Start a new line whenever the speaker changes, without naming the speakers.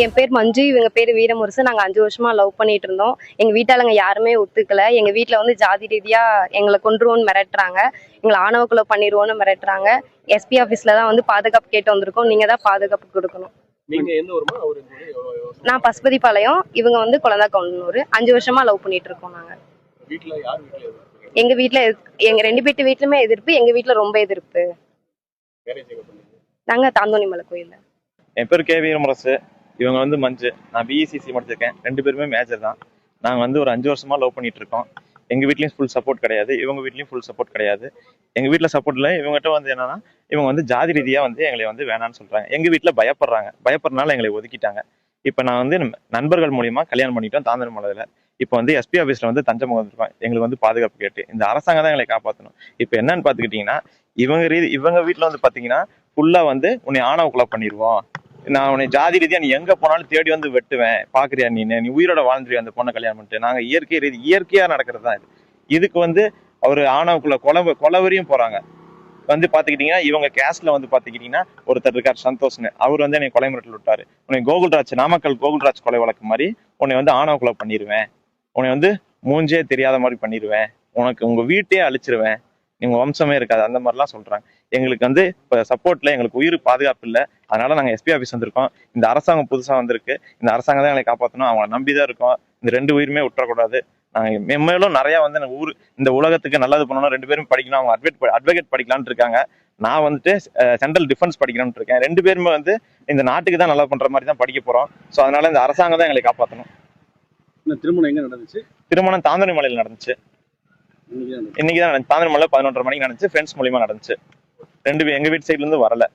என் பேர் மஞ்சு, இவங்க பேர் வீரமுரசு. நாங்க 5 வருஷமா லவ் பண்ணிட்டு இருந்தோம். எங்க வீட்டாளுங்க யாருமே ஒத்துக்கல. எங்க வீட்ல வந்து ஜாதி ரீதியா எங்களை கொன்றுவோன்னு மிரட்டுறாங்க. எங்களை ஆணவ கொலை பண்ணிடுவோன்னு மிரட்டுறாங்க. எஸ்பி ஆஃபீஸ்ல தான் வந்து பாதுகாப்பு கேட்டு வந்திருக்கோம். நீங்க தான் பாதுகாப்பு கொடுக்கணும்.
நீங்க எந்த ஊருமா? அவரு
நான் பசுபதிபாளையம், இவங்க வந்து கொளந்தாக்கொன்னூர். 5 வருஷமா லவ் பண்ணிட்டு இருக்கோம் நாங்க.
வீட்ல யார் வீட்ல?
எங்க வீட்ல எங்க 2 பேட்டு வீட்லயுமே எதிர்ப்பு. எங்க வீட்ல ரொம்ப எதிர்ப்பு. நாங்க தாந்தோணி மலை கோயில்ல.
என் பேர் கே வீரமுரசு, இவங்க வந்து மஞ்சு. நான் பிஇசிசி முடிச்சிருக்கேன். 2 பேருமே மேஜர் தான். நாங்கள் வந்து ஒரு 5 வருஷமா லவ் பண்ணிட்டு இருக்கோம். எங்கள் வீட்லேயும் ஃபுல் சப்போர்ட் கிடையாது, இவங்க வீட்லேயும் ஃபுல் சப்போர்ட் கிடையாது. எங்கள் வீட்டில் சப்போர்ட் இல்லை. இவங்ககிட்ட வந்து என்னன்னா, இவங்க வந்து ஜாதி ரீதியாக வந்து எங்களை வந்து வேணான்னு சொல்கிறாங்க. எங்கள் வீட்டில் பயப்படுறதுனால எங்களை ஒதுக்கிட்டாங்க. இப்போ நான் வந்து நண்பர்கள் மூலியமா கல்யாணம் பண்ணிட்டோம் தாந்தோணி மலையில். இப்போ வந்து எஸ்பி ஆஃபீஸில் வந்து தஞ்சம் வந்திருக்கோம். எங்களுக்கு வந்து பாதுகாப்பு கேட்டு இந்த அரசாங்கம் தான் எங்களை காப்பாற்றணும். இப்போ என்னன்னு பார்த்துக்கிட்டிங்கன்னா, இவங்க வீட்டில் வந்து பார்த்தீங்கன்னா ஃபுல்லாக வந்து உன்னை ஆணவ கொலை பண்ணிடுவோம், நான் உன்னை ஜாதி ரீதியா நீ எங்க போனாலும் தேடி வந்து வெட்டுவேன், பாக்குறியா நீ உயிரோட வாழ்ந்துருவியா அந்த பொண்ணை கல்யாணம் பண்ணிட்டு. நாங்க இயற்கையா நடக்கிறது தான் இது. இதுக்கு வந்து ஒரு ஆணவக்குள்ள கொலவரியும் போறாங்க. வந்து பாத்துக்கிட்டீங்கன்னா இவங்க கேஸ்ட்ல வந்து பாத்துக்கிட்டீங்கன்னா ஒருத்தர் இருக்கார் சந்தோஷ்னு, அவர் வந்து என்னை கொலை மிரட்டல் விட்டாரு. உன்னை கோகுல்ராஜ், நாமக்கல் கோகுல்ராஜ் கொலை வழக்கு மாதிரி உன்னை வந்து ஆணவ கொலை பண்ணிடுவேன், உன்னை வந்து மூஞ்சே தெரியாத மாதிரி பண்ணிடுவேன், உனக்கு உங்க வீட்டையே அழிச்சிருவேன், நீங்க வம்சமே இருக்காது, அந்த மாதிரிலாம் சொல்றாங்க. எங்களுக்கு வந்து இப்போ சப்போர்ட்ல எங்களுக்கு உயிர் பாதுகாப்பு இல்லை. அதனால நாங்கள் எஸ்பி ஆஃபீஸ் வந்திருக்கோம். இந்த அரசாங்கம் புதுசாக வந்திருக்கு, இந்த அரசாங்கம் தான் எங்களை காப்பாற்றணும். அவங்களை நம்பிதான் இருக்கோம். இந்த 2 உயிருமே விட்டுறக்கூடாது. நாங்கள் மென்மேலும் நிறைய வந்து இந்த உலகத்துக்கு நல்லது பண்ணணும். 2 பேரும் படிக்கணும். அவங்க அட்வொகேட் படிக்கலான்னு இருக்காங்க. நான் வந்துட்டு சென்ட்ரல் டிஃபென்ஸ் படிக்கலாம்னு இருக்கேன். 2 பேருமே வந்து இந்த நாட்டுக்கு தான் நல்லா பண்ற மாதிரி தான் படிக்க போறோம். ஸோ அதனால இந்த அரசாங்கம் தான் எங்களை காப்பாற்றணும்.
திருமணம் எங்க நடந்துச்சு?
திருமணம் தாந்தோணி மலையில் நடந்துச்சு. இன்னைக்கு தான் தாந்தோணி மலை 11:30 மணிக்கு நடந்துச்சு. ஃப்ரெண்ட்ஸ் மூலியமா நடந்துச்சு. 2 எங்க வீட்டு சைட்ல இருந்து வரல.